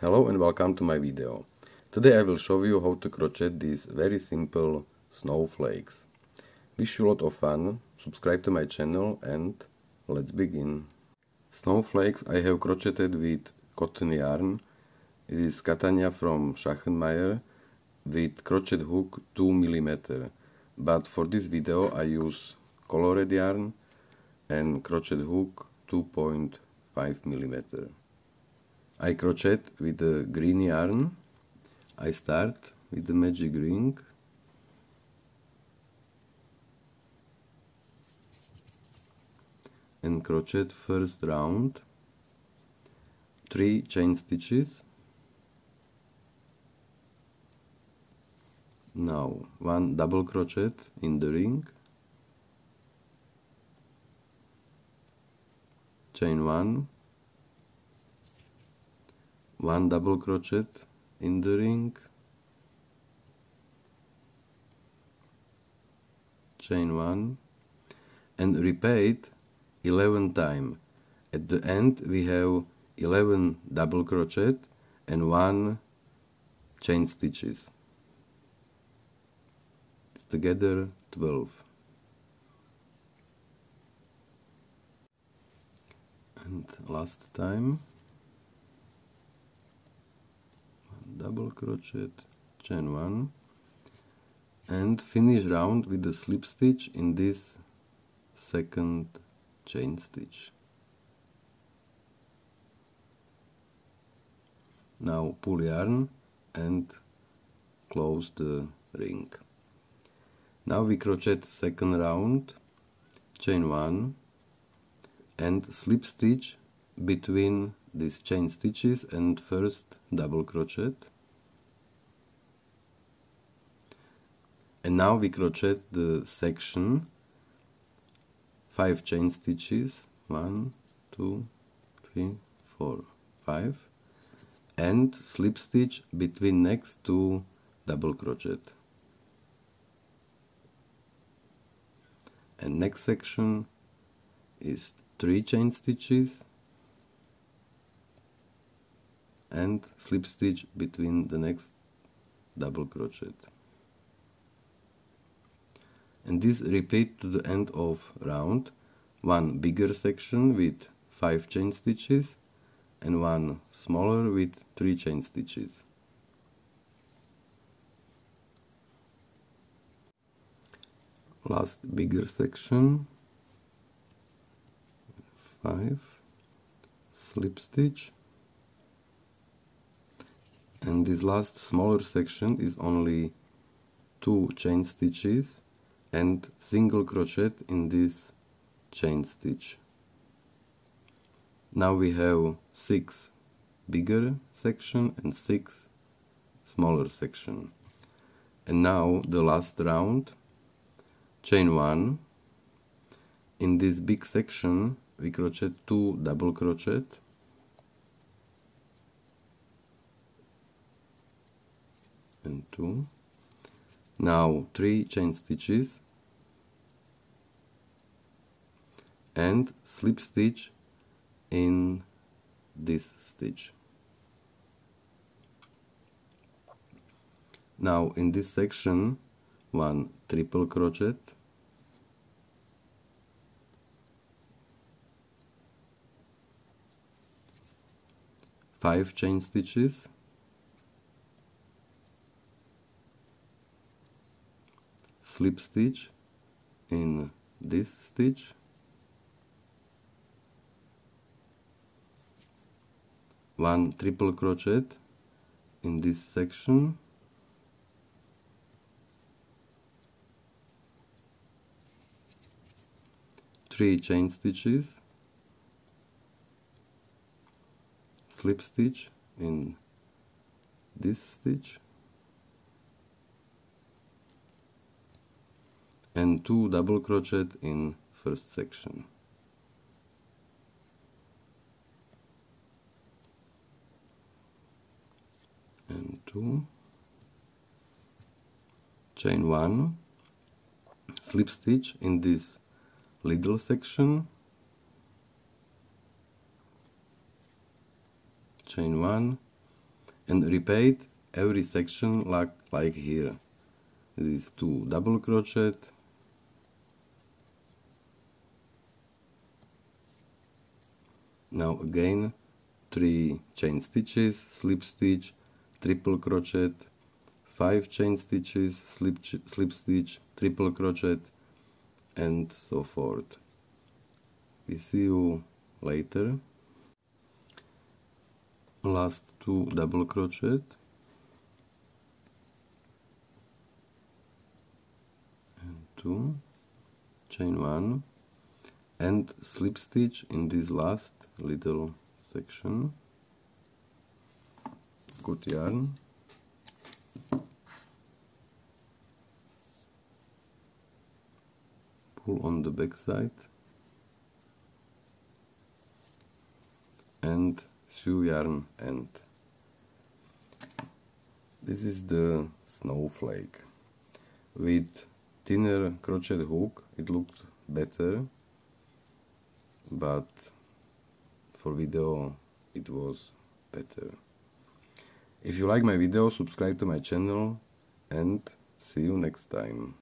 Hello and welcome to my video. Today I will show you how to crochet these very simple snowflakes. Wish you a lot of fun, subscribe to my channel and let's begin. Snowflakes I have crocheted with cotton yarn. It is Catania from Schachenmeier with crochet hook 2 mm. But for this video I use colored yarn and crochet hook 2.5 mm. I crochet with the green yarn. I start with the magic ring and crochet first round 3 chain stitches. Now 1 double crochet in the ring, chain 1 double crochet in the ring, chain 1, and repeat 11 times. At the end we have 11 double crochet and 1 chain stitches. It's together 12. And last time double crochet, chain 1, and finish round with the slip stitch in this second chain stitch. Now pull yarn and close the ring. Now we crochet second round, chain 1, and slip stitch between these chain stitches and first double crochet. And now we crochet the section 5 chain stitches, 1, 2, 3, 4, 5, and slip stitch between next 2 double crochet. And next section is 3 chain stitches and slip stitch between the next double crochet. And this repeat to the end of round, 1 bigger section with 5 chain stitches and 1 smaller with 3 chain stitches. Last bigger section, 5 slip stitch, and this last smaller section is only 2 chain stitches and single crochet in this chain stitch. Now we have 6 bigger section and 6 smaller section. And now the last round, chain 1. In this big section we crochet 2 double crochet, and 2. Now 3 chain stitches and slip stitch in this stitch. Now in this section 1 triple crochet, five chain stitches, slip stitch in this stitch, 1 triple crochet in this section, three chain stitches, slip stitch in this stitch, and 2 double crochet in first section. And 2, chain 1, slip stitch in this little section, chain 1, and repeat every section like here. These 2 double crochet, now again 3 chain stitches, slip stitch, triple crochet, 5 chain stitches, slip stitch, triple crochet, and so forth. We see you later. Last 2 double crochet and 2 chain 1 and slip stitch in this last little section. Cut yarn, pull on the back side and sew yarn end. This is the snowflake. With thinner crochet hook it looked better, but for video it was better. If you like my video, subscribe to my channel and see you next time.